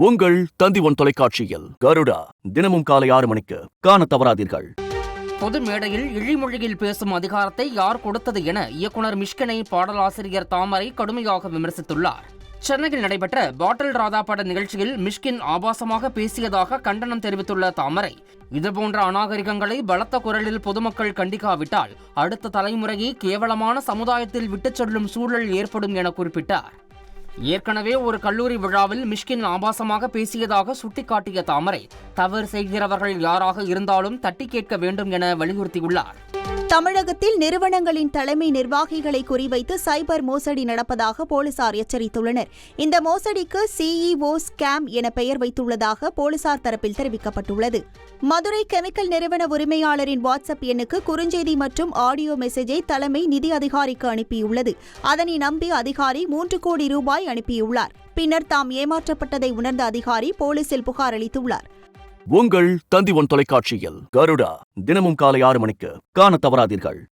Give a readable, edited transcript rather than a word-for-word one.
உங்கள் தந்தி1 தொலைக்காட்சியில் கருடா தினமும் காலை 6 மணிக்கு காண தவறாதீர்கள். பொது மேடையில் இழிமொழியில் பேசும் அதிகாரத்தை யார் கொடுத்தது என இயக்குனர் மிஷ்கினை பாடலாசிரியர் தாமரை கடுமையாக விமர்சித்துள்ளார். சென்னையில் நடைபெற்ற பாட்டில் ராதா பட நிகழ்ச்சியில் மிஷ்கின் ஆபாசமாக பேசியதாக கண்டனம் தெரிவித்துள்ள தாமரை, இதுபோன்ற அநாகரிகங்களை பலத்த குரலில் பொதுமக்கள் கண்டிக்காவிட்டால் அடுத்த தலைமுறையை கேவலமான சமுதாயத்தில் விட்டுச் செல்லும் சூழல் ஏற்படும் என குறிப்பிட்டார். ஏற்கனவே ஒரு கல்லூரி விழாவில் மிஷ்கின் ஆபாசமாக பேசியதாக சுட்டிக்காட்டிய தாமரை, தவறு செய்கிறவர்கள் யாராக இருந்தாலும் தட்டி கேட்க வேண்டும் என வலியுறுத்தியுள்ளார். தமிழகத்தில் நிறுவனங்களின் தலைமை நிர்வாகிகளை குறிவைத்து சைபர் மோசடி நடப்பதாக போலீசார் எச்சரித்துள்ளனர். இந்த மோசடிக்கு சிஇஓ ஸ்கேம் என பெயர் வைத்துள்ளதாக போலீசார் தரப்பில் தெரிவிக்கப்பட்டுள்ளது. மதுரை கெமிக்கல் நிறுவன உரிமையாளரின் வாட்ஸ்அப் எண்ணுக்கு குறுஞ்செய்தி மற்றும் ஆடியோ மெசேஜை தலைமை நிதி அதிகாரிக்கு அனுப்பியுள்ளது. அதனை நம்பி அதிகாரி 3 கோடி ரூபாய் அனுப்பியுள்ளார். பின்னர் தாம் ஏமாற்றப்பட்டதை உணர்ந்த அதிகாரி போலீசில் புகார் அளித்துள்ளார். உங்கள் தந்தி1 தொலைக்காட்சியில் கருடா தினமும் காலை 6 மணிக்கு காண தவறாதீர்கள்.